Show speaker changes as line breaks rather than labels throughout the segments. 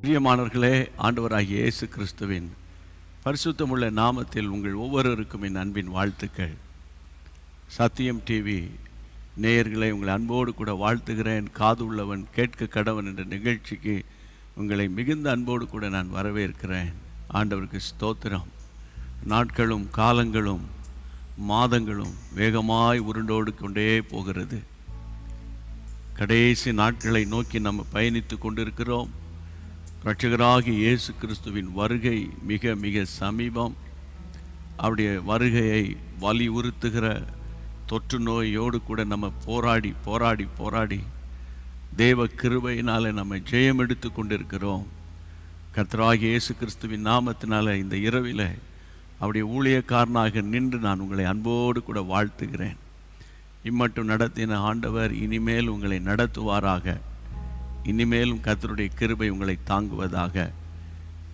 பிரியமானவர்களே, ஆண்டவராகிய இயேசு கிறிஸ்துவின் பரிசுத்தமுள்ள நாமத்தில் உங்கள் ஒவ்வொருவருக்கும் என் அன்பின் வாழ்த்துக்கள். சத்தியம் டிவி நேயர்களை உங்களை அன்போடு கூட வாழ்த்துகிறேன். காது உள்ளவன் கேட்க கடவன் என்ற நிகழ்ச்சிக்கு உங்களை மிகுந்த அன்போடு கூட நான் வரவேற்கிறேன். ஆண்டவருக்கு ஸ்தோத்திரம். நாட்களும் காலங்களும் மாதங்களும் வேகமாய் உருண்டோடு கொண்டே போகிறது. கடைசி நாட்களை நோக்கி நம்ம பயணித்து கொண்டிருக்கிறோம். இரட்சகராகிய இயேசு கிறிஸ்துவின் வருகை மிக மிக சமீபம். அவருடைய வருகையை வலியுறுத்துகிற தொற்று நோயோடு கூட நம்ம போராடி தேவ கிருபையினால் நம்ம ஜெயம் எடுத்து கொண்டிருக்கிறோம். கர்த்தராகிய இயேசு கிறிஸ்துவின் நாமத்தினால இந்த இரவில் அவருடைய ஊழியக்காரனாக நின்று நான் உங்களை அன்போடு கூட வாழ்த்துகிறேன். இம்மட்டும் நடத்தின ஆண்டவர் இனிமேல் உங்களை நடத்துவாராக. இனிமேலும் கர்த்தருடைய கிருபை உங்களை தாங்குவதாக.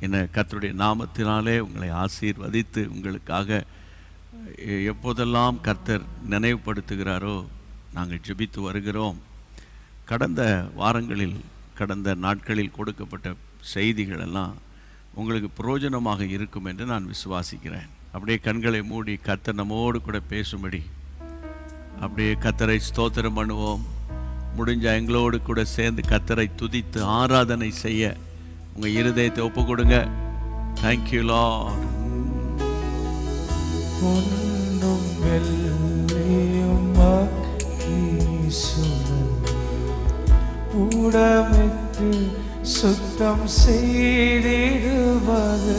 என கர்த்தருடைய நாமத்தினாலே உங்களை ஆசீர்வதித்து உங்களுக்காக எப்போதெல்லாம் கர்த்தர் நினைவுபடுத்துகிறாரோ நாங்கள் ஜெபித்து வருகிறோம். கடந்த வாரங்களில் கடந்த நாட்களில் கொடுக்கப்பட்ட செய்திகள் எல்லாம் உங்களுக்கு பிரயோஜனமாக இருக்கும் என்று நான் விசுவாசிக்கிறேன். அப்படியே கண்களை மூடி கர்த்தர் நம்மோடு கூட பேசும்படி அப்படியே கர்த்தரை ஸ்தோத்திரம் பண்ணுவோம். முடிஞ்ச எங்களோடு கூட சேர்ந்து கர்த்தரை துதித்து ஆராதனை செய்ய உங்கள் இருதயத்தை ஒப்பு கொடுங்க. Thank you Lord.
பொன்னும் வெள்ளியும் உடமைத்து சுத்தம் செய்திடுவது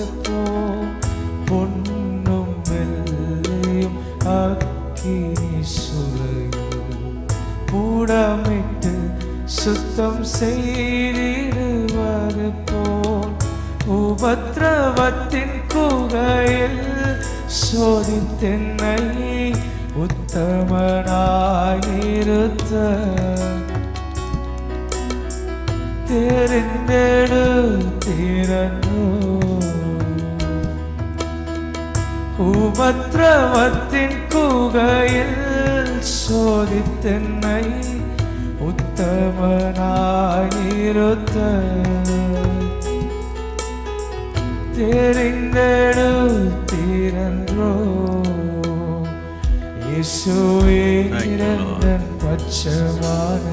பொன்னும் வெள்ளியும் அக்கினி கூடமிட்டு சுத்தம் செய்திடுவது போல் உபத்திரவத்தின் குகையில் சோதித்தென்னை உத்தமனாய் நிறுத்த தெரிந்தெடுத்தீரோ. உபத்திரவத்தின் குகையில் சோதித்தென்னை உத்தமனாய் நிறுத்த தெரிந்தெடுத்தீரோ. இயேசுவே நிரந்தன் பட்சமான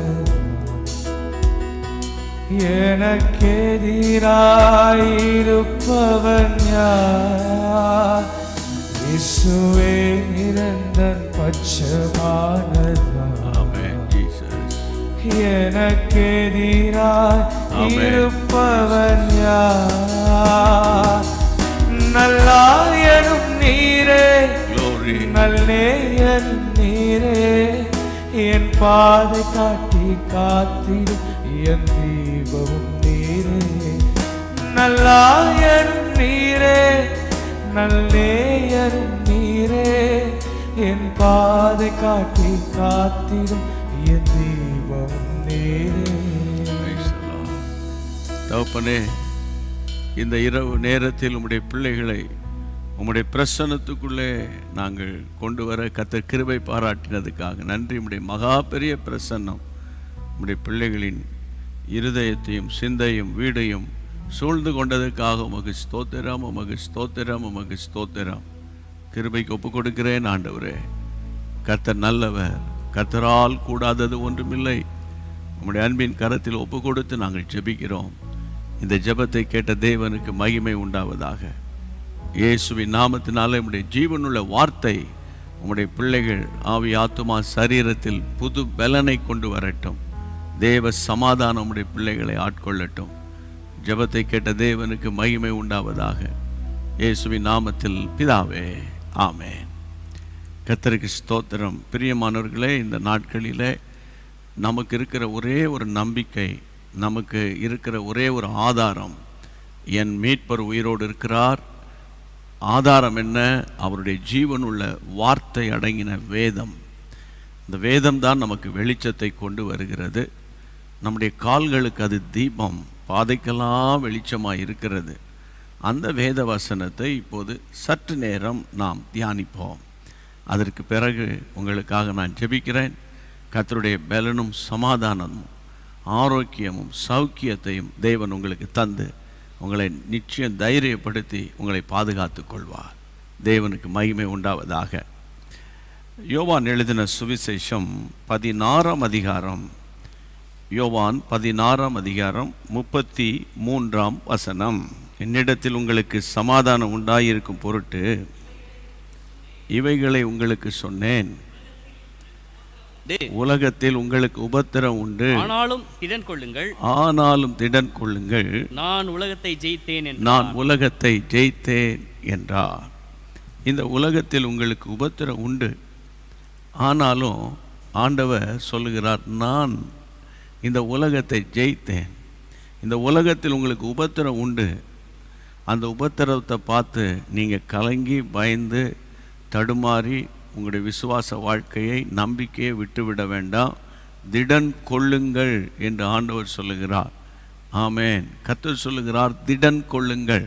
எனக்கெதிராயிருப்பவன் யார்? இயேசுவே நிரந்தன் பட்சமானதான். எனக்கெதிராய் இருப்பவன் யார்? நல்லாயனும் நீரே, நல்லேயனும் நீரே, என் பாதை காட்டி காத்திடும் என் தீபமும் நீரே. நல்லாயனும் நீரே, நல்லேயனும் நீரே, என் பாதை காட்டி காத்திடும் என் தீபம் நீரே.
தகப்பனே, இந்த இரவு நேரத்தில் உம்முடைய பிள்ளைகளை உம்முடைய பிரசன்னத்துக்குள்ளே நாங்கள் கொண்டு வர கர்த்தர் கிருபை பாராட்டினதுக்காக நன்றி. உம்முடைய மகா பெரிய பிரசன்னம் உம்முடைய பிள்ளைகளின் இருதயத்தையும் சிந்தையும் வீடையும் சூழ்ந்து கொண்டதுக்காக உமக்கு ஸ்தோத்திரம், உமக்கு ஸ்தோத்திரம், உமக்கு ஸ்தோத்திரம். கிருபைக்கு ஒப்பு கொடுக்கிறேன் ஆண்டவரே. கர்த்தர் நல்லவர், கர்த்தரால் கூடாதது ஒன்றுமில்லை. உம்முடைய அன்பின் கரத்தில் ஒப்பு கொடுத்து நாங்கள் ஜெபிக்கிறோம். இந்த ஜெபத்தை கேட்ட தேவனுக்கு மகிமை உண்டாவதாக. இயேசுவின் நாமத்தினாலே உம்முடைய ஜீவனுள்ள வார்த்தை உம்முடைய பிள்ளைகள் ஆவி ஆத்துமா சரீரத்தில் புது பலனை கொண்டு வரட்டும். தேவ சமாதானம் உம்முடைய பிள்ளைகளை ஆட்கொள்ளட்டும். ஜெபத்தை கேட்ட தேவனுக்கு மகிமை உண்டாவதாக. இயேசுவின் நாமத்தில் பிதாவே, ஆமென். கர்த்தருக்கு ஸ்தோத்திரம். பிரியமானவர்களே, இந்த நாட்களிலே நமக்கு இருக்கிற ஒரே ஒரு நம்பிக்கை, நமக்கு இருக்கிற ஒரே ஒரு ஆதாரம், என் மீட்பர் உயிரோடு இருக்கிறார். ஆதாரம் என்ன? அவருடைய ஜீவனுள்ள வார்த்தை அடங்கின வேதம். இந்த வேதம் தான் நமக்கு வெளிச்சத்தை கொண்டு வருகிறது. நம்முடைய கால்களுக்கு அது தீபம், பாதைக்கெல்லாம் வெளிச்சமாக இருக்கிறது. அந்த வேத வசனத்தை இப்போது சற்று நேரம் நாம் தியானிப்போம். அதற்கு பிறகு உங்களுக்காக நான் ஜெபிக்கிறேன். கர்த்தருடைய பலனும் சமாதானமும் ஆரோக்கியமும் சௌக்கியத்தையும் தேவன் உங்களுக்கு தந்து உங்களை நிச்சயம் தைரியப்படுத்தி உங்களை பாதுகாத்து கொள்வார். தேவனுக்கு மகிமை உண்டாவதாக. யோவான் எழுதின சுவிசேஷம் 16ஆம் அதிகாரம், யோவான் 16ஆம் அதிகாரம் 33ஆம் வசனம். என்னிடத்தில் உங்களுக்கு சமாதானம் உண்டாயிருக்கும் பொருட்டு இவைகளை உங்களுக்கு சொன்னேன். உலகத்தில் உங்களுக்கு உபத்திரம் உண்டு,
ஆனாலும் திடன் கொள்ளுங்கள். நான் உலகத்தை ஜெயித்தேன் என்றார். இந்த உலகத்தில் உங்களுக்கு உபத்திரம் உண்டு, ஆனாலும் ஆண்டவர் சொல்லுகிறார், நான் இந்த உலகத்தை ஜெயித்தேன். இந்த உலகத்தில் உங்களுக்கு உபத்திரம் உண்டு. அந்த உபத்திரவத்தை பார்த்து நீங்கள் கலங்கி பயந்து தடுமாறி உங்களுடைய விசுவாச வாழ்க்கையை நம்பிக்கையை விட்டுவிட வேண்டாம். திடன் கொள்ளுங்கள் என்று ஆண்டவர் சொல்லுகிறார். ஆமென். கர்த்தர் சொல்லுகிறார், திடன் கொள்ளுங்கள்.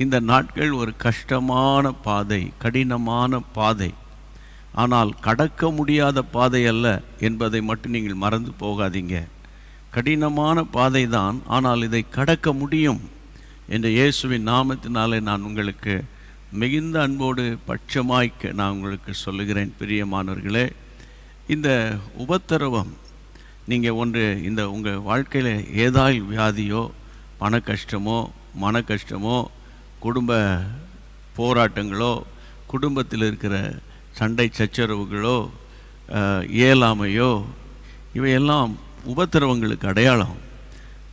இந்த நாட்கள் ஒரு கஷ்டமான பாதை, கடினமான பாதை, ஆனால் கடக்க முடியாத பாதை அல்ல என்பதை மட்டும் நீங்கள் மறந்து போகாதீங்க. கடினமான பாதை தான், ஆனால் இதை கடக்க முடியும் என்ற இயேசுவின் நாமத்தினாலே நான் உங்களுக்கு மிகுந்த அன்போடு பட்சமாய்க்க நான் உங்களுக்கு சொல்லுகிறேன். பிரியமானவர்களே, இந்த உபத்திரவம் நீங்கள் இந்த உங்கள் வாழ்க்கையில் ஏதாயில் வியாதியோ, பண கஷ்டமோ, மன கஷ்டமோ, குடும்ப போராட்டங்களோ, குடும்பத்தில் இருக்கிற சண்டை சச்சரவுகளோ, இயலாமையோ, இவையெல்லாம் உபத்திரவங்களுக்கு அடையாளம்.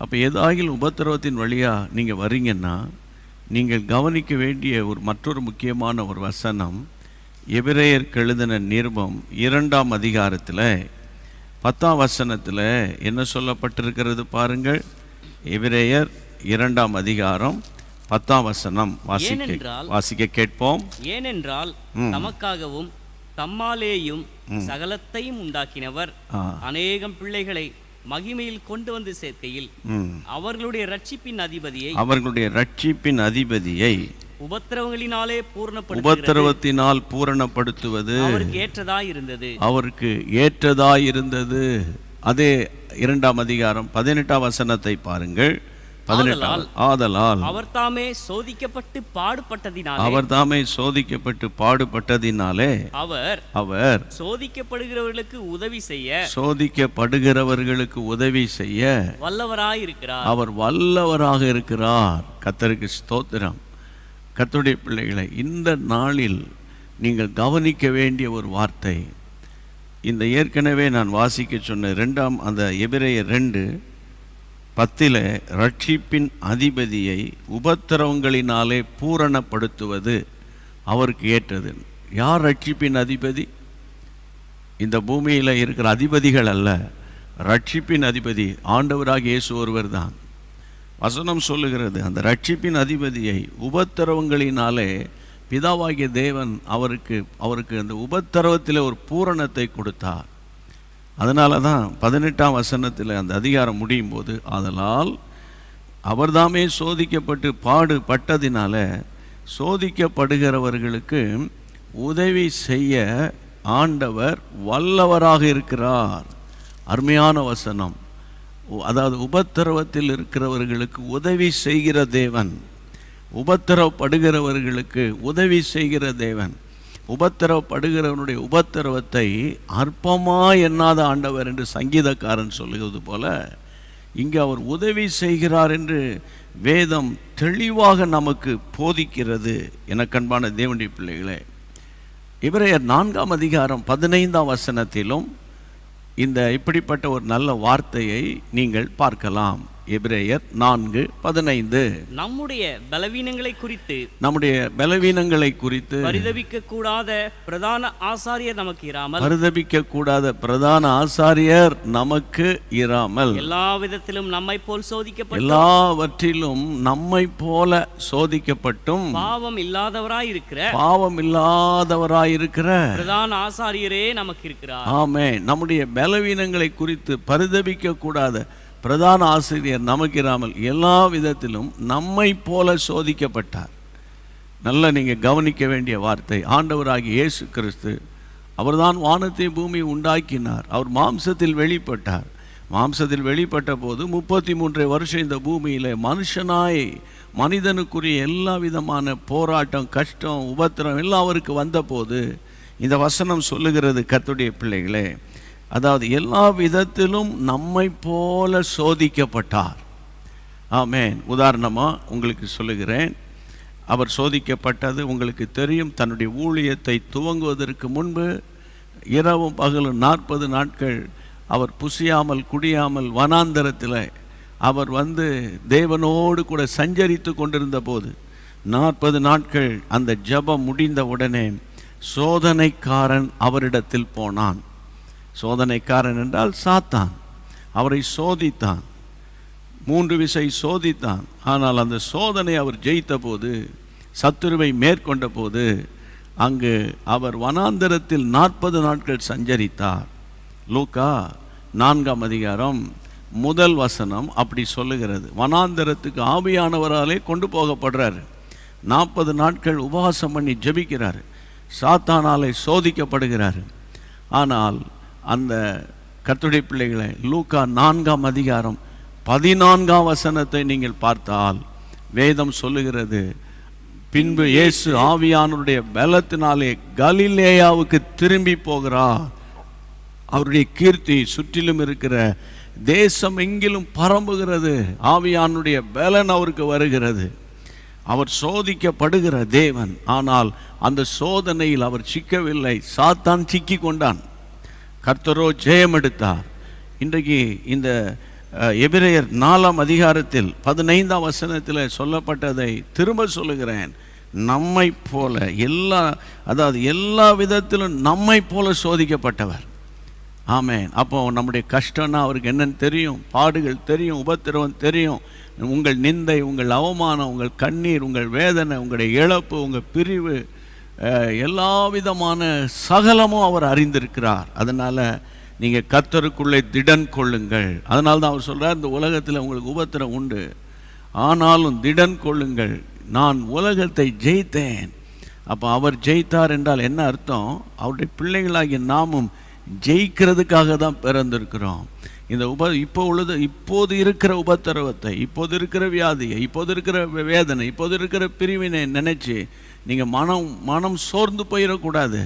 அப்போ ஏதாயில் உபத்திரவத்தின் வழியாக நீங்கள் வரீங்கன்னா நீங்கள் கவனிக்க வேண்டிய மற்றொரு முக்கியமான ஒரு வசனம், எபிரேயருக்கு எழுதின நிருபம் 2ஆம் அதிகாரத்தில் 10ஆம் வசனத்தில் என்ன சொல்லப்பட்டிருக்கிறது பாருங்கள். எபிரேயர் 2ஆம் அதிகாரம் 10ஆம் வசனம் வாசிக்க கேட்போம். ஏனென்றால் நமக்காகவும் தம்மாலேயும் சகலத்தையும் உண்டாக்கினவர் அநேகம் பிள்ளைகளை மகிமையில் கொண்டு வந்து சேர்க்கையில் அவர்களுடைய ரட்சிப்பின் அதிபதியை உபத்திரவத்தினால் பூரணப்படுத்துவது அவருக்கு ஏற்றதாயிருந்தது. அதே 2ஆம் அதிகாரம் 18ஆம் வசனத்தை பாருங்கள். ஆதலால் அவர் தாமே சோதிக்கப்பட்டு பாடுபட்டதினாலே அவர் சோதிக்கப்படுகிறவர்களுக்கு உதவி செய்ய அவர் வல்லவராக இருக்கிறார். கர்த்தருக்கு ஸ்தோத்திரம். கர்த்தருடைய பிள்ளைகளை, இந்த நாளில் நீங்கள் கவனிக்க வேண்டிய ஒரு வார்த்தை, இந்த ஏற்கனவே நான் வாசிக்க சொன்ன 2ஆம் அந்த எபிரேயர் 2:10 ரட்சிப்பின் அதிபதியை உபத்திரவங்களினாலே பூரணப்படுத்துவது அவருக்கு ஏற்றது. யார் ரட்சிப்பின் அதிபதி? இந்த பூமியில் இருக்கிற அதிபதிகள் அல்ல. ரட்சிப்பின் அதிபதி ஆண்டவராகிய இயேசு ஒருவர் தான். வசனம் சொல்லுகிறது, அந்த ரட்சிப்பின் அதிபதியை உபத்திரவங்களினாலே பிதாவாகிய தேவன் அவருக்கு அந்த உபத்திரவத்தில் ஒரு பூரணத்தை கொடுத்தார். அதனால தான் 18ஆம் வசனத்தில் அந்த அதிகாரம் முடியும் போது, ஆதலால் அவர்தாமே சோதிக்கப்பட்டு பாடுபட்டதினால சோதிக்கப்படுகிறவர்களுக்கு உதவி செய்ய ஆண்டவர் வல்லவராக இருக்கிறார். அருமையான வசனம். அதாவது உபத்திரவத்தில் இருக்கிறவர்களுக்கு உதவி செய்கிற தேவன், உபத்திரவப்படுகிறவர்களுக்கு உதவி செய்கிற தேவன். உபத்திரவப்படுகிறவனுடைய உபத்திரவத்தை அற்பமாக எண்ணாத ஆண்டவர் என்று சங்கீதக்காரன் சொல்லுவது போல, இங்கே அவர் உதவி செய்கிறார் என்று வேதம் தெளிவாக நமக்கு போதிக்கிறது. எனக்கன்பான தேவனுடைய பிள்ளைகளே, எபிரேயர் 4ஆம் அதிகாரம் 15ஆம் வசனத்திலும் இப்படிப்பட்ட ஒரு நல்ல வார்த்தையை நீங்கள் பார்க்கலாம். எபிரேயர் 4:15 நம்முடைய பலவீனங்களை குறித்து பரிதபிக்க கூடாத பிரதான ஆசாரியர் நமக்கு இராமல் எல்லாவற்றிலும் நம்மை போல சோதிக்கப்பட்டும் பாவம் இல்லாதவராயிருக்கிற பிரதான ஆசாரியரே நமக்கு இருக்கிறார்.
ஆமென். நம்முடைய பலவீனங்களை குறித்து பரிதபிக்க கூடாத பிரதான ஆசிரியர் நமக்கு இராமல் எல்லா விதத்திலும் நம்மை போல சோதிக்கப்பட்டார். நல்ல நீங்கள் கவனிக்க வேண்டிய வார்த்தை. ஆண்டவராகிய இயேசு கிறிஸ்து அவர்தான் வானத்தை பூமி உண்டாக்கினார். அவர் மாம்சத்தில் வெளிப்பட்டார். மாம்சத்தில் வெளிப்பட்ட போது 33 வருஷம் இந்த பூமியில் மனுஷனாய் மனிதனுக்குரிய எல்லா விதமான போராட்டம், கஷ்டம், உபத்திரம் எல்லாம் அவருக்கு வந்தபோது இந்த வசனம் சொல்லுகிறது, கர்த்தருடைய பிள்ளைகளே, அதாவது எல்லா விதத்திலும் நம்மை போல சோதிக்கப்பட்டார். ஆமென். உதாரணமாக உங்களுக்கு சொல்லுகிறேன், அவர் சோதிக்கப்பட்டது உங்களுக்கு தெரியும். தன்னுடைய ஊழியத்தை துவங்குவதற்கு முன்பு இரவும் பகலும் 40 நாட்கள் அவர் புசியாமல் குடியாமல் வனாந்தரத்தில் அவர் தேவனோடு கூட சஞ்சரித்து கொண்டிருந்த போது 40 நாட்கள் அந்த ஜெபம் முடிந்த உடனே சோதனைக்காரன் அவரிடத்தில் போனான். சோதனைக்காரன் என்றால் சாத்தான். அவரை சோதித்தான், 3 விசை சோதித்தான். ஆனால் அந்த சோதனை அவர் ஜெயித்த போது, சத்துருவை மேற்கொண்ட போது, அங்கு அவர் வனாந்தரத்தில் 40 நாட்கள் சஞ்சரித்தார். லூக்கா 4ஆம் அதிகாரம் 1 வசனம் அப்படி சொல்லுகிறது. வனாந்தரத்துக்கு ஆவியானவராலே கொண்டு போகப்படுறாரு. 40 நாட்கள் உபவாசம் பண்ணி ஜெபிக்கிறார். சாத்தானாலே சோதிக்கப்படுகிறார். ஆனால் அந்த கர்த்தருடைய பிள்ளைகளை, லூக்கா 4ஆம் அதிகாரம் 14ஆம் வசனத்தை நீங்கள் பார்த்தால் வேதம் சொல்லுகிறது, பின்பு இயேசு ஆவியானவருடைய பலத்தினாலே கலிலேயாவுக்கு திரும்பி போகிறார். அவருடைய கீர்த்தி சுற்றிலும் இருக்கிற தேசம் எங்கிலும் பரம்புகிறது. ஆவியானுடைய பலன் அவருக்கு வருகிறது. அவர் சோதிக்கப்படுகிற தேவன். ஆனால் அந்த சோதனையில் அவர் சிக்கவில்லை, சாத்தான் சிக்கி கொண்டான். கர்த்தரோ ஜெயம் எடுத்தார். இன்றைக்கு இந்த எபிரேயர் 4ஆம் அதிகாரத்தில் 15ஆம் வசனத்தில் சொல்லப்பட்டதை திரும்ப சொல்லுகிறேன். நம்மை போல எல்லா விதத்திலும் நம்மை போல சோதிக்கப்பட்டவர். ஆமென். அப்போ நம்முடைய கஷ்டம்னா அவருக்கு என்னன்னு தெரியும், பாடுகள் தெரியும், உபத்திரவம் தெரியும், உங்கள் நிந்தை, உங்கள் அவமானம், உங்கள் கண்ணீர், உங்கள் வேதனை, உங்களுடைய இழப்பு, உங்கள் பிரிவு, எல்லா விதமான சகலமும் அவர் அறிந்திருக்கிறார். அதனால் நீங்கள் கர்த்தருக்குள்ளே திடன் கொள்ளுங்கள். அதனால தான் அவர் சொல்கிறார், இந்த உலகத்தில் உங்களுக்கு உபத்திரம் உண்டு, ஆனாலும் திடன் கொள்ளுங்கள், நான் உலகத்தை ஜெயித்தேன். அப்போ அவர் ஜெயித்தார் என்றால் என்ன அர்த்தம்? அவருடைய பிள்ளைகளாகிய நாமும் ஜெயிக்கிறதுக்காக தான் பிறந்திருக்கிறோம். இந்த இப்போது இருக்கிற உபத்திரவத்தை, இப்போது இருக்கிற வியாதியை, இப்போது இருக்கிற வேதனை, இப்போது இருக்கிற பிரிவினை நினைச்சு நீங்கள் மனம் சோர்ந்து போயிடக்கூடாது.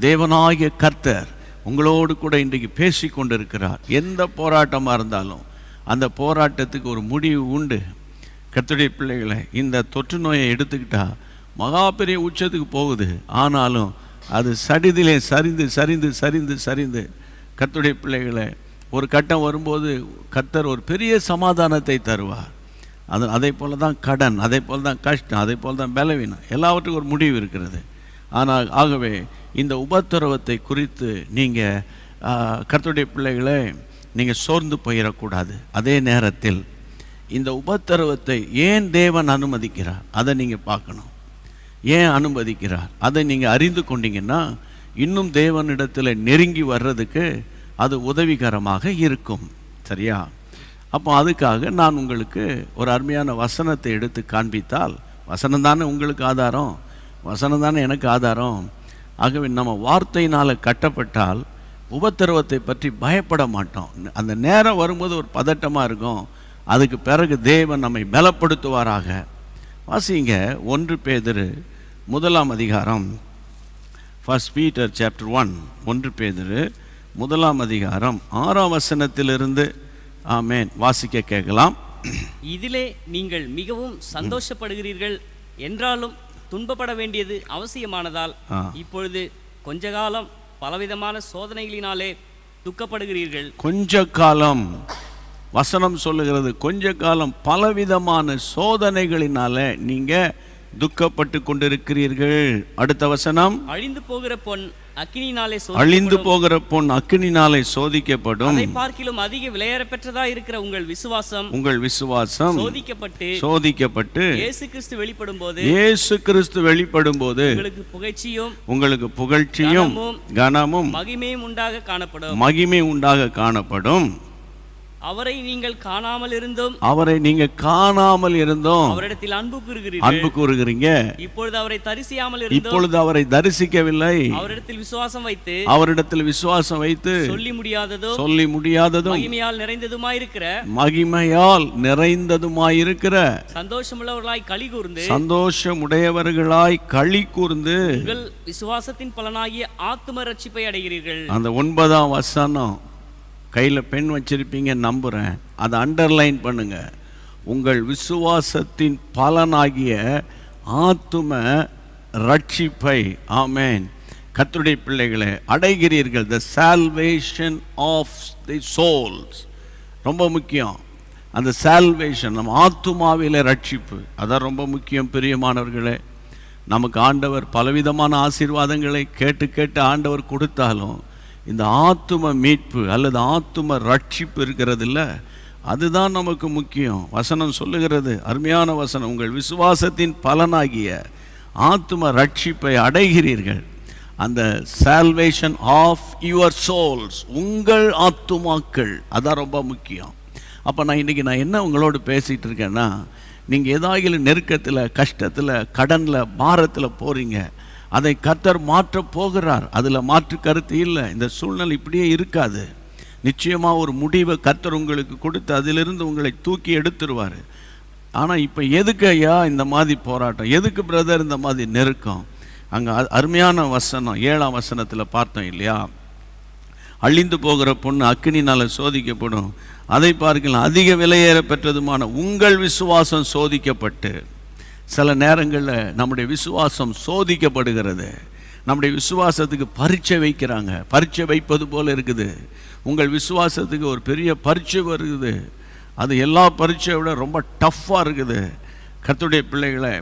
தேவனாகிய கர்த்தர் உங்களோடு கூட இன்றைக்கு பேசி கொண்டிருக்கிறார். எந்த போராட்டமாக இருந்தாலும் அந்த போராட்டத்துக்கு ஒரு முடிவு உண்டு. கர்த்தருடைய பிள்ளைகளை, இந்த தொற்று நோயை எடுத்துக்கிட்டா மகா பெரிய உச்சத்துக்கு போகுது. ஆனாலும் அது சடிதிலே சரிந்து சரிந்து சரிந்து சரிந்து கர்த்தருடைய பிள்ளைகளை, ஒரு கட்டம் வரும்போது கர்த்தர் ஒரு பெரிய சமாதானத்தை தருவார். அதே போல் தான் கடன், அதே போல் தான் கஷ்டம், அதே போல் தான் பலவீனம், எல்லாவற்றுக்கும் ஒரு முடிவு இருக்கிறது. ஆனால் ஆகவே இந்த உபத்திரவத்தை குறித்து நீங்கள் கர்த்தருடைய பிள்ளைகளை நீங்கள் சோர்ந்து போயிடக்கூடாது. அதே நேரத்தில் இந்த உபத்திரவத்தை ஏன் தேவன் அனுமதிக்கிறார் அதை நீங்கள் பார்க்கணும். ஏன் அனுமதிக்கிறார் அதை நீங்கள் அறிந்து கொண்டீங்கன்னா இன்னும் தேவனிடத்தில் நெருங்கி வர்றதுக்கு அது உதவிகரமாக இருக்கும். சரியா? அப்போ அதுக்காக நான் உங்களுக்கு ஒரு அருமையான வசனத்தை எடுத்து காண்பித்தால், வசனம் தானே உங்களுக்கு ஆதாரம், வசனம் தானே எனக்கு ஆதாரம். ஆகவே நம்ம வார்த்தையினால் கட்டப்பட்டால் உபத்திரவத்தை பற்றி பயப்பட மாட்டோம். அந்த நேரம் வரும்போது ஒரு பதட்டமாக இருக்கும். அதுக்கு பிறகு தேவன் நம்மை பலப்படுத்துவாராக. வாசிங்க 1 பேதுரு 1ஆம் அதிகாரம், 1 Peter chapter 1, 1 பேதுரு 1ஆம் அதிகாரம் 6ஆம் வசனத்திலிருந்து ஆமென் வாசிக்க கேட்கலாம்.
இதிலே நீங்கள் மிகவும் சந்தோஷப்படுகிறீர்கள் என்றாலும் துன்பப்பட வேண்டியது அவசியமானதால் இப்பொழுது கொஞ்ச காலம் பலவிதமான சோதனைகளினாலே துக்கப்படுகிறீர்கள்.
கொஞ்ச காலம், வசனம் சொல்லுகிறது, கொஞ்ச காலம் பலவிதமான சோதனைகளினால நீங்க துக்கப்பட்டு கொண்டிருக்கிறீர்கள். அடுத்த வசனம்,
அழிந்து போகிற பொன் அக்கினினாலே
அழிந்து போகிற பொன் அக்கினினாலே சோதிக்கப்படும்.
அதை பார்க்கிலும் அதிக விலையேறப்பெற்றதா இருக்கிற உங்கள் விசுவாசம்
சோதிக்கப்பட்டு
இயேசு கிறிஸ்து வெளிப்படும் போது
உங்களுக்கு புகழ்ச்சியும் கனமும்
மகிமையும் உண்டாக காணப்படும். அவரை நீங்கள் காணாமல் இருந்தும் அவரிடத்தில்
அன்பு கூறுகிறீங்க.
இப்பொழுது அவரை
தரிசிக்கவில்லை.
அவரிடத்தில் விசுவாசம் வைத்து சொல்லி முடியாததும்
மகிமையால் நிறைந்ததுமாயிருக்கிற சந்தோஷமுடையவர்களாய் களி கூர்ந்து
விசுவாசத்தின் பலனாகிய ஆத்தும ரட்சிப்பை அடைகிறீர்கள்.
அந்த 9ஆம் வசனம் கையில் பெண் வச்சிருப்பீங்க நம்புகிறேன், அதை அண்டர்லைன் பண்ணுங்க. உங்கள் விசுவாசத்தின் பலனாகிய ஆத்தும ரட்சிப்பை, ஆமென், கர்த்தருடைய பிள்ளைகளை அடைகிறீர்கள். The salvation of the souls ரொம்ப முக்கியம். அந்த சால்வேஷன், நம்ம ஆத்துமாவிலே ரட்சிப்பு, அதான் ரொம்ப முக்கியம். பிரியமானவர்களே, நமக்கு ஆண்டவர் பலவிதமான ஆசீர்வாதங்களை கேட்டு கேட்டு ஆண்டவர் கொடுத்தாலும் இந்த ஆத்தும மீட்பு அல்லது ஆத்தும ரட்சிப்பு இருக்கிறது இல்லை, அதுதான் நமக்கு முக்கியம். வசனம் சொல்லுகிறது, அருமையான வசனம், உங்கள் விசுவாசத்தின் பலனாகிய ஆத்தும ரட்சிப்பை அடைகிறீர்கள். அந்த சால்வேஷன் ஆஃப் யுவர் சோல்ஸ், உங்கள் ஆத்துமாக்கள், அதான் ரொம்ப முக்கியம். அப்போ நான் இன்றைக்கி என்ன உங்களோடு பேசிகிட்டு இருக்கேன்னா, நீங்கள் ஏதாவது நெருக்கத்தில், கஷ்டத்தில், கடனில், பாரத்தில் போகிறீங்க, அதை கர்த்தர் மாற்ற போகிறார். அதில் மாற்று கருத்து இல்லை. இந்த சூழ்நிலை இப்படியே இருக்காது. நிச்சயமாக ஒரு முடிவை கர்த்தர் உங்களுக்கு கொடுத்து அதிலிருந்து உங்களை தூக்கி எடுத்துருவார். ஆனால் இப்போ எதுக்கு ஐயா இந்த மாதிரி போராட்டம், எதுக்கு பிரதர் இந்த மாதிரி நெருக்கம்? அங்கே அருமையான வசனம் 7ஆம் வசனத்தில் பார்த்தோம் இல்லையா, அழிந்து போகிற பொண்ணு அக்கினினால் சோதிக்கப்படும், அதை பார்க்கலாம், அதிக விலையேற பெற்றதுமான உங்கள் விசுவாசம் சோதிக்கப்பட்டு. சில நேரங்களில் நம்முடைய விசுவாசம் சோதிக்கப்படுகிறது. நம்முடைய விசுவாசத்துக்கு பரீட்சை வைக்கிறாங்க. பரீட்சை வைப்பது போல் இருக்குது. உங்கள் விசுவாசத்துக்கு ஒரு பெரிய பரீட்சை வருது. அது எல்லா பரீட்சையை விட ரொம்ப டஃப்பாக இருக்குது. கர்த்தருடைய பிள்ளைகளை,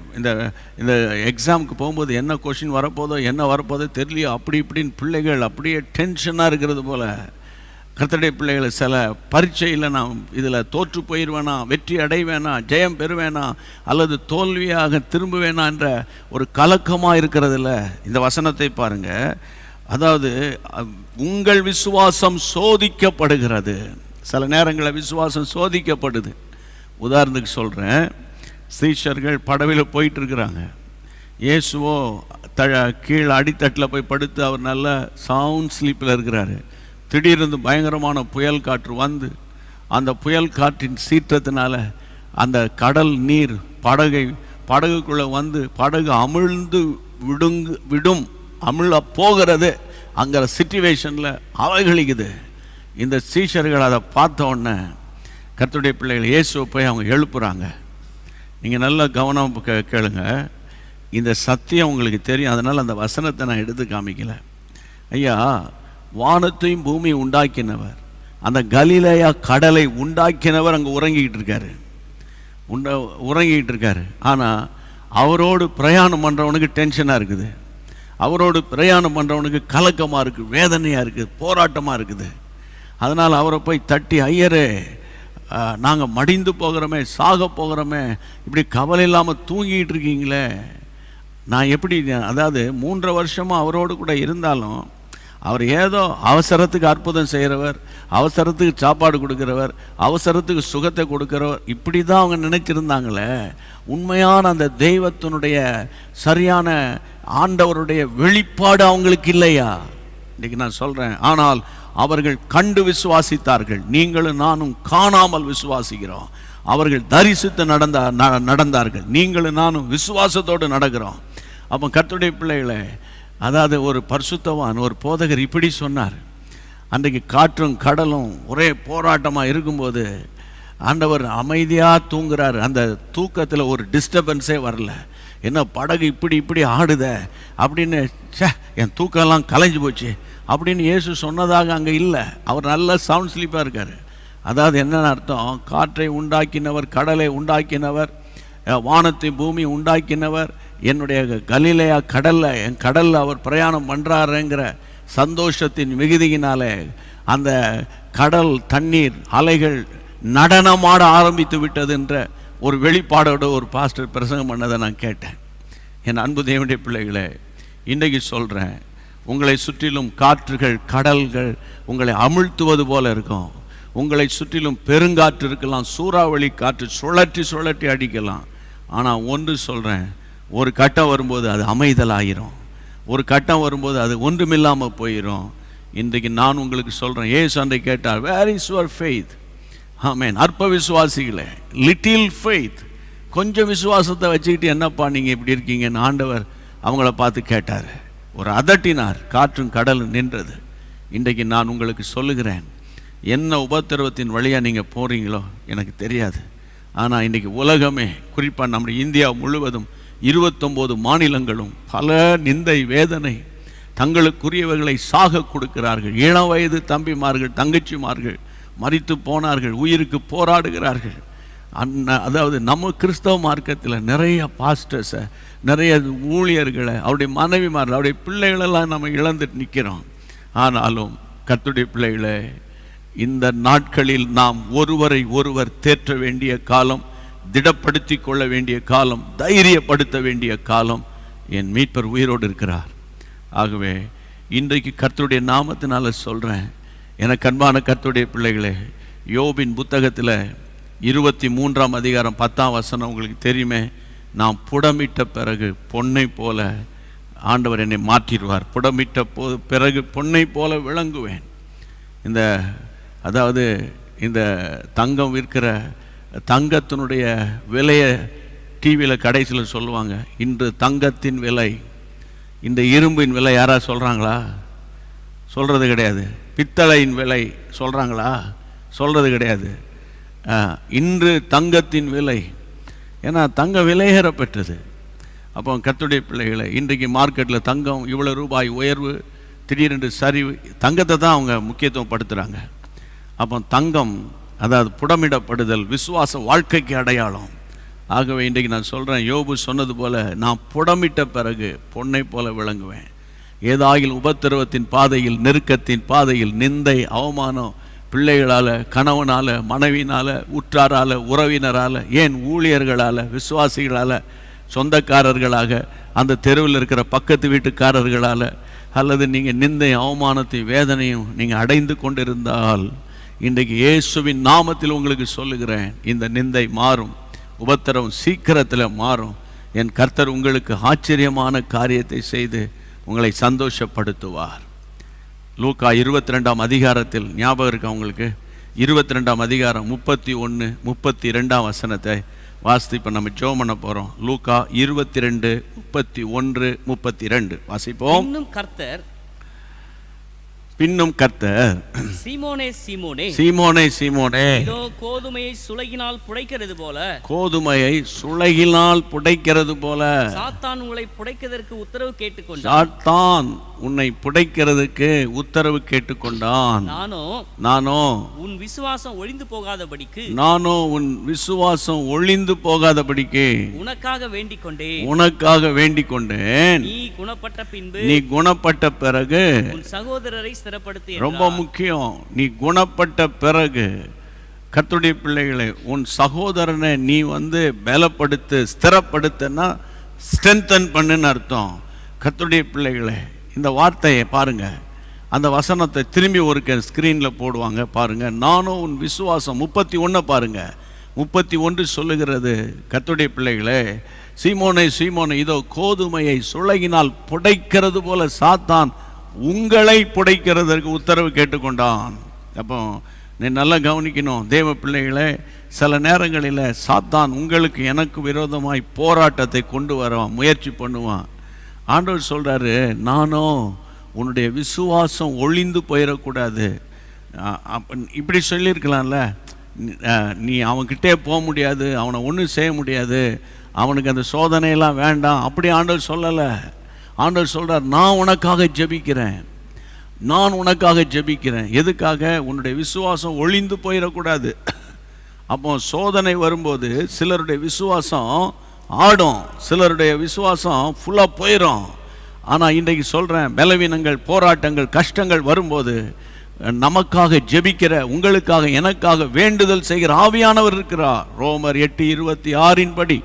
இந்த எக்ஸாமுக்கு போகும்போது என்ன கொஷின் வரப்போதோ என்ன வரப்போதோ தெரியலையோ, அப்படி இப்படின்னு பிள்ளைகள் அப்படியே டென்ஷனாக இருக்கிறது போல். கர்த்தருடைய பிள்ளைகளை, சில பரீட்சையில் நான் இதில் தோற்று போயிடுவேனா, வெற்றி அடைவேனா, ஜெயம் பெறுவேனா, அல்லது தோல்வியாக திரும்புவேனா என்ற ஒரு கலக்கமாக இருக்கிறதில்ல. இந்த வசனத்தை பாருங்கள், அதாவது உங்கள் விசுவாசம் சோதிக்கப்படுகிறது. சில நேரங்களில் விசுவாசம் சோதிக்கப்படுது. உதாரணத்துக்கு சொல்கிறேன், சீஷர்கள் படவில் போயிட்டுருக்கிறாங்க. இயேசுவோ கீழே அடித்தட்டில் போய் படுத்து அவர் நல்ல சவுண்ட் ஸ்லீப்பில் இருக்கிறாரு. திடீர்னு பயங்கரமான புயல் காற்று வந்து அந்த புயல் காற்றின் சீற்றத்தினால அந்த கடல் நீர் படகுக்குள்ளே வந்து படகு அமிழ்ந்து விடும் அமிழ போகிறது. அங்கே சிச்சுவேஷனில் அவகளிக்குது. இந்த சீஷர்கள் அதை பார்த்த உடனே கர்த்தருடைய பிள்ளைகள் இயேசுவை போய் அவங்க எழுப்புறாங்க. நீங்கள் நல்ல கவனம் கேளுங்க, இந்த சத்தியம் உங்களுக்கு தெரியும், அதனால் அந்த வசனத்தை நான் எடுத்து காமிக்கல. ஐயா, வானத்தையும் பூமியை உண்டாக்கினவர், அந்த கலிலேயா கடலை உண்டாக்கினவர் அங்கே உறங்கிக்கிட்டு இருக்காரு. ஆனால் அவரோடு பிரயாணம் பண்ணுறவனுக்கு டென்ஷனாக இருக்குது, அவரோடு பிரயாணம் பண்ணுறவனுக்கு கலக்கமாக இருக்குது, வேதனையாக இருக்குது, போராட்டமாக இருக்குது. அதனால் அவரை போய் தட்டி, ஐயரே, நாங்கள் மடிந்து போகிறோமே, சாக போகிறோமே, இப்படி கவலை இல்லாமல் தூங்கிட்டு இருக்கீங்களே, நான் எப்படி, அதாவது 3 வருஷமாக அவரோடு கூட இருந்தாலும் அவர் ஏதோ அவசரத்துக்கு அற்புதம் செய்கிறவர், அவசரத்துக்கு சாப்பாடு கொடுக்குறவர், அவசரத்துக்கு சுகத்தை கொடுக்குறவர், இப்படி தான் அவங்க நினைச்சிருந்தாங்களே. உண்மையான அந்த தெய்வத்தினுடைய சரியான ஆண்டவருடைய வெளிப்பாடு அவங்களுக்கு இல்லையா? இன்றைக்கி நான் சொல்கிறேன், ஆனால் அவர்கள் கண்டு விசுவாசித்தார்கள். நீங்களும் நானும் காணாமல் விசுவாசிக்கிறோம். அவர்கள் தரிசித்து நடந்தார்கள். நீங்களும் நானும் விசுவாசத்தோடு நடக்கிறோம். அப்போ கர்த்தருடைய பிள்ளைகளை, அதாவது ஒரு பரிசுத்தவான், ஒரு போதகர் இப்படி சொன்னார், அன்றைக்கு காற்றும் கடலும் ஒரே போராட்டமாக இருக்கும்போது ஆண்டவர் அமைதியாக தூங்குறாரு. அந்த தூக்கத்தில் ஒரு டிஸ்டர்பன்ஸே வரல. என்ன படகு இப்படி ஆடுத அப்படின்னு, என் தூக்கம்லாம் கலைஞ்சு போச்சு அப்படின்னு இயேசு சொன்னதாக அங்கே இல்லை. அவர் நல்ல சவுண்ட் ஸ்லீப்பாக இருக்கார். அதாவது என்னென்ன அர்த்தம், காற்றை உண்டாக்கினவர், கடலை உண்டாக்கினவர், வானத்தை பூமி உண்டாக்கினவர், என்னுடைய கலிலேயா கடலில், என் கடலில் அவர் பிரயாணம் பண்ணுறாருங்கிற சந்தோஷத்தின் மிகுதியினாலே அந்த கடல் தண்ணீர் அலைகள் நடனமாட ஆரம்பித்து விட்டது என்ற ஒரு வெளிப்பாடோடு ஒரு பாஸ்டர் பிரசங்கம் பண்ணதை நான் கேட்டேன். என் அன்பு தேவனுடைய பிள்ளைகளே, இன்றைக்கு சொல்கிறேன், உங்களை சுற்றிலும் காற்றுகள் கடல்கள் உங்களை அமிழ்த்துவது போல இருக்கும். உங்களை சுற்றிலும் பெருங்காற்று இருக்கலாம், சூறாவளி காற்று சுழற்றி சுழற்றி அடிக்கலாம். ஆனால் ஒன்று சொல்கிறேன், ஒரு கட்டம் வரும்போது அது அமைதலாயிரும், ஒரு கட்டம் வரும்போது அது ஒன்றுமில்லாமல் போயிடும். இன்றைக்கு நான் உங்களுக்கு சொல்கிறேன், ஏசு அன்றைக்கு கேட்டார், வேர் இஸ் யுவர் ஃபெய்த்? ஆமென். அற்ப விசுவாசிகளே, லிட்டில் ஃபெய்த், கொஞ்சம் விசுவாசத்தை வச்சுக்கிட்டு என்னப்பா நீங்கள் இப்படி இருக்கீங்கன்னு ஆண்டவர் அவங்கள பார்த்து கேட்டார். ஒரு அதட்டினார், காற்றும் கடலும் நின்றது. இன்றைக்கு நான் உங்களுக்கு சொல்லுகிறேன், என்ன உபத்திரவத்தின் வழியாக நீங்கள் போகிறீங்களோ எனக்கு தெரியாது. ஆனால் இன்றைக்கி உலகமே, குறிப்பாக நம்முடைய இந்தியா முழுவதும் 29 மாநிலங்களும் பல நிந்தை வேதனை, தங்களுக்குரியவர்களை சாக கொடுக்கிறார்கள். இளம் வயது தம்பிமார்கள் தங்கச்சிமார்கள் மரித்து போனார்கள், உயிருக்கு போராடுகிறார்கள். அதாவது நம்ம கிறிஸ்தவ மார்க்கத்தில் நிறைய பாஸ்டர்ஸை, நிறைய ஊழியர்களை, அவருடைய மனைவிமார்கள், அவருடைய பிள்ளைகளெல்லாம் நம்ம இழந்துட்டு நிற்கிறோம். ஆனாலும் கர்த்தருடைய பிள்ளைகளே, இந்த நாட்களில் நாம் ஒருவரை ஒருவர் தேற்ற வேண்டிய காலம், திடப்படுத்தி கொள்ள வேண்டிய காலம், தைரியப்படுத்த வேண்டிய காலம். என் மீட்பர் உயிரோடு இருக்கிறார். ஆகவே இன்றைக்கு கர்த்தருடைய நாமத்தினால சொல்கிறேன், எனக்கு அன்பான கர்த்தருடைய பிள்ளைகளே, யோபின் புத்தகத்தில் 23ஆம் அதிகாரம் 10ஆம் வசனம் உங்களுக்கு தெரியுமே, நான் புடமிட்ட பிறகு பொன்னை போல ஆண்டவர் என்னை மாற்றிடுவார், புடமிட்ட பிறகு பொன்னை போல விளங்குவேன். அதாவது இந்த தங்கம் விற்கிற தங்கத்தினுடைய விலையை டிவியில் கடைசியில் சொல்லுவாங்க, இன்று தங்கத்தின் விலை, இந்த இரும்பின் விலை யாராவது சொல்கிறாங்களா? சொல்கிறது கிடையாது. பித்தளையின் விலை சொல்கிறாங்களா? சொல்கிறது கிடையாது. இன்று தங்கத்தின் விலை, ஏன்னா தங்கம் விலையேறப்பெற்றது. அப்போ கர்த்தருடைய பிள்ளைகளை, இன்றைக்கு மார்க்கெட்டில் தங்கம் இவ்வளோ ரூபாய் உயர்வு, திடீரென்று சரிவு, தங்கத்தை தான் அவங்க முக்கியத்துவம் படுத்துகிறாங்க. அப்போ தங்கம், அதாவது புடமிடப்படுதல் விசுவாச வாழ்க்கைக்கு அடையாளம். ஆகவே இன்றைக்கு நான் சொல்கிறேன், யோபு சொன்னது போல, நான் புடமிட்ட பிறகு பொன்னை போல விளங்குவேன். ஏதாயில் உபத்திரவத்தின் பாதையில், நெருக்கத்தின் பாதையில், நிந்தை அவமானம், பிள்ளைகளால், கணவனால், மனைவினால், உற்றாரால், உறவினரால், ஏன் ஊழியர்களால், விசுவாசிகளால், சொந்தக்காரர்களாக, அந்த தெருவில் இருக்கிற பக்கத்து வீட்டுக்காரர்களால், அல்லது நீங்கள் நிந்தை அவமானத்தையும் வேதனையும் நீங்கள் அடைந்து கொண்டிருந்தால், இன்றைக்கு இயேசுவின் நாமத்தில் உங்களுக்கு சொல்லுகிறேன், இந்த நிந்தை மாறும், உபத்திரவம் சீக்கிரத்தில் மாறும். என் கர்த்தர் உங்களுக்கு ஆச்சரியமான காரியத்தை செய்து உங்களை சந்தோஷப்படுத்துவார். லூக்கா 22ஆம் அதிகாரத்தில் ஞாபகம் இருக்கு அவங்களுக்கு? 22ஆம் அதிகாரம் 31, 32ஆம் வசனத்தை வாசித்து இப்போ நம்ம ஜெபம் பண்ண போகிறோம். லூக்கா 22, 31, 32 வாசிப்போம். பின்னும் கர்த்தர்
சீமோனே சீமோனே,
சீமோனே சீமோனே,
இதோ கோதுமையை சுளகினால் புடைக்கிறது போல,
கோதுமையை சுளகினால் புடைக்கிறது போல
சாத்தான் உங்களை புடைக்கிறதற்கு உத்தரவு கேட்டுக்கொண்டான்.
சாத்தான் உன்னை புடைக்கிறதுக்கு உத்தரவு கேட்டுக்கொண்டான். நானோ
உன் விசுவாசம் ஒழிந்து போகாதபடிக்கு,
நானோ உன் விசுவாசம் ஒழிந்து போகாதபடிக்கு
உனக்காக வேண்டிக் கொண்டேன்.
உனக்காக வேண்டிக் கொண்டேன்.
நீ குணப்பட்ட பின்பு,
நீ குணப்பட்ட பிறகு
உன் சகோதரரை ஸ்திரப்படுத்து.
ரொம்ப முக்கியம், நீ குணப்பட்ட பிறகு கர்த்தருடைய பிள்ளைகளை, உன் சகோதரனை நீ பலப்படுத்து, ஸ்திரப்படுத்தினா ஸ்ட்ரென்தன் பண்ணுன்னு அர்த்தம். கர்த்தருடைய பிள்ளைகளை, இந்த வார்த்தையை பாருங்க, அந்த வசனத்தை திரும்பி ஒரு ஸ்கிரீனில் போடுவாங்க பாருங்க. நானும் உன் விசுவாசம் 31 பாருங்க. 31 சொல்லுகிறது, கர்த்தருடைய பிள்ளைகளே, சீமோனே சீமோனே, இதோ கோதுமையை சுளகினால் புடைக்கிறது போல சாத்தான் உங்களை புடைக்கிறதற்கு உத்தரவு கேட்டுக்கொண்டான். அப்போ நீ நல்லா கவனிக்கணும் தேவ பிள்ளைகளே, சில நேரங்களில் சாத்தான் உங்களுக்கு எனக்கு விரோதமாய் போராட்டத்தை கொண்டு வரவான், முயற்சி பண்ணுவான். ஆண்டவர் சொல்கிறாரு, நானோ உன்னுடைய விசுவாசம் ஒழிந்து போயிடக்கூடாது. இப்படி சொல்லியிருக்கலாம்ல, நீ அவன்கிட்டே போக முடியாது, அவனை ஒன்றும் செய்ய முடியாது, அவனுக்கு அந்த சோதனையெல்லாம் வேண்டாம், அப்படி ஆண்டவர் சொல்லலை. ஆண்டவர் சொல்கிறார், நான் உனக்காக ஜெபிக்கிறேன், நான் உனக்காக ஜெபிக்கிறேன். எதுக்காக? உன்னுடைய விசுவாசம் ஒழிந்து போயிடக்கூடாது. அப்போ சோதனை வரும்போது சிலருடைய விசுவாசம் ஆடும், சிலருடைய விசுவாசம் ஃபுல்லாக போயிடும். ஆனால் இன்றைக்கு சொல்கிறேன், பலவீனங்கள், போராட்டங்கள், கஷ்டங்கள் வரும்போது நமக்காக ஜெபிக்கிற, உங்களுக்காக எனக்காக வேண்டுதல் செய்கிற ஆவியானவர் இருக்கிறார். ரோமர் 8:26 படி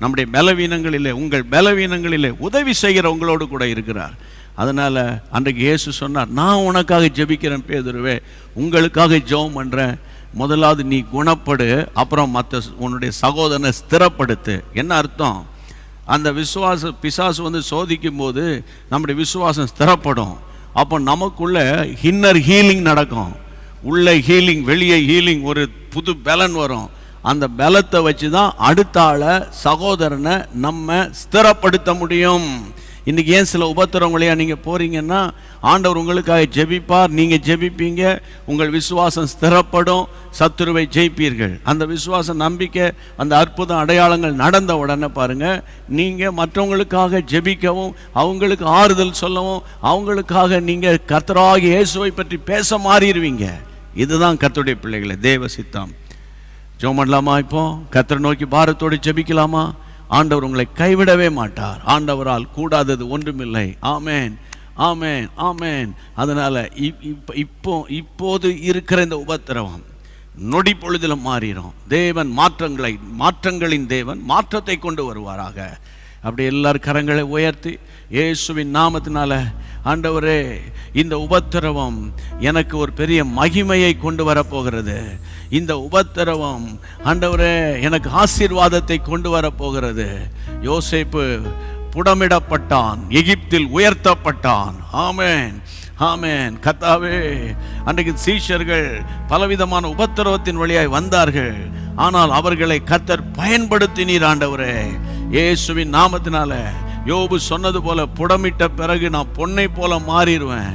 நம்முடைய பலவீனங்களிலே, உங்கள் பலவீனங்களிலே உதவி செய்கிற உங்களோடு கூட இருக்கிறார். அதனால் அன்றைக்கு இயேசு சொன்னார், நான் உனக்காக ஜெபிக்கிறேன் பேதுருவே, உங்களுக்காக ஜெபம் பண்ணுறேன், முதலாவது நீ குணப்படு, அப்புறம் மற்ற உன்னுடைய சகோதரனை ஸ்திரப்படுத்து. என்ன அர்த்தம்? அந்த பிசாசு வந்து சோதிக்கும் போது நம்முடைய விசுவாசம் ஸ்திரப்படும். அப்போ நமக்குள்ள இன்னர் ஹீலிங் நடக்கும். உள்ள ஹீலிங், வெளியே ஹீலிங், ஒரு புது பலன் வரும். அந்த பலத்தை வச்சு தான் அடுத்த ஆளை, சகோதரனை நம்ம ஸ்திரப்படுத்த முடியும். இன்றைக்கி ஏன் சில உபத்திரவங்களையா நீங்கள் போகிறீங்கன்னா, ஆண்டவர் உங்களுக்காக ஜெபிப்பார், நீங்கள் ஜெபிப்பீங்க, உங்கள் விசுவாசம் ஸ்திரப்படும், சத்துருவை ஜெயிப்பீர்கள். அந்த விசுவாச நம்பிக்கை, அந்த அற்புதம், அடையாளங்கள் நடந்த உடனே பாருங்கள், நீங்கள் மற்றவங்களுக்காக ஜெபிக்கவும், அவங்களுக்கு ஆறுதல் சொல்லவும், அவங்களுக்காக நீங்கள் கர்த்தராகிய இயேசுவை பற்றி பேச மாறிடுவீங்க. இதுதான் கர்த்தருடைய பிள்ளைகளை தேவ சித்தம். ஜெபம் பண்ணலாமா? இப்போ கர்த்தரை நோக்கி பாரத்தோடு ஜெபிக்கலாமா? ஆண்டவர் உங்களை கைவிடவே மாட்டார். ஆண்டவரால் கூடாதது ஒன்றுமில்லை. ஆமேன், ஆமேன், ஆமேன். அதனால இப்போது இருக்கிற இந்த உபத்திரவம் நொடி பொழுதிலும் மாறிடும். தேவன் மாற்றங்களின் தேவன் மாற்றத்தை கொண்டு வருவாராக. அப்படி எல்லாரும் கரங்களை உயர்த்தி இயேசுவின் நாமத்தினால, ஆண்டவரே, இந்த உபத்திரவம் எனக்கு ஒரு பெரிய மகிமையை கொண்டு வரப்போகிறது. இந்த உபத்திரவம் ஆண்டவரே எனக்கு ஆசீர்வாதத்தை கொண்டு வரப்போகிறது. யோசேப்பு புடமிடப்பட்டான், எகிப்தில் உயர்த்தப்பட்டான். ஆமேன், ஆமேன். கர்த்தாவே, அன்றைக்கு சீஷர்கள் பலவிதமான உபத்திரவத்தின் வழியாய் வந்தார்கள். ஆனால் அவர்களை கர்த்தர் பயன்படுத்தினீர் ஆண்டவரே. இயேசுவின் நாமத்தினால யோபு சொன்னது போல, புடமிட்ட பிறகு நான் பொன்னை போல மாறிடுவேன்,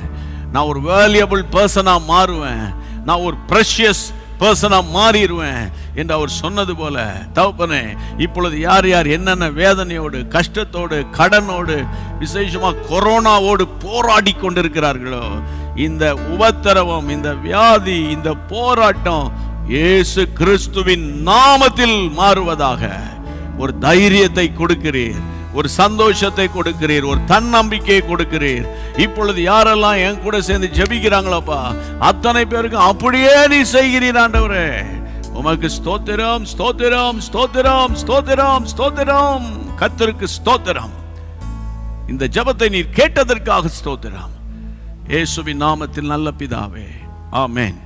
நான் ஒரு வேல்யூபிள் பர்சனா மாறுவேன், நான் ஒரு ப்ரெஷியஸ் பர்சனா மாறிடுவேன் என்று அவர் சொன்னது போல, தகப்பனே, இப்பொழுது யார் யார் என்னென்ன வேதனையோடு, கஷ்டத்தோடு, கடனோடு, விசேஷமா கொரோனாவோடு போராடி கொண்டிருக்கிறார்களோ, இந்த உபத்திரவம், இந்த வியாதி, இந்த போராட்டம் இயேசு கிறிஸ்துவின் நாமத்தில் மாறுவதாக. ஒரு தைரியத்தை கொடுக்கிறீர், ஒரு சந்தோஷத்தை கொடுக்கிறீர், ஒரு தன்னம்பிக்கையை கொடுக்கிறீர். இப்பொழுது யாரெல்லாம் என் கூட சேர்ந்து ஜெபிக்கிறாங்களோப்பா, அத்தனை பேருக்கு அப்படியே நீ செய்கிறீர் ஆண்டவரே. உமக்கு ஸ்தோத்திரம், ஸ்தோத்திரம், ஸ்தோத்திரம், ஸ்தோத்திரம், ஸ்தோத்திரம். கர்த்தருக்கு ஸ்தோத்திரம். இந்த ஜெபத்தை நீர் கேட்டதற்காக ஸ்தோத்திரம். இயேசுவின் நாமத்தில் நல்ல பிதாவே, ஆமென்.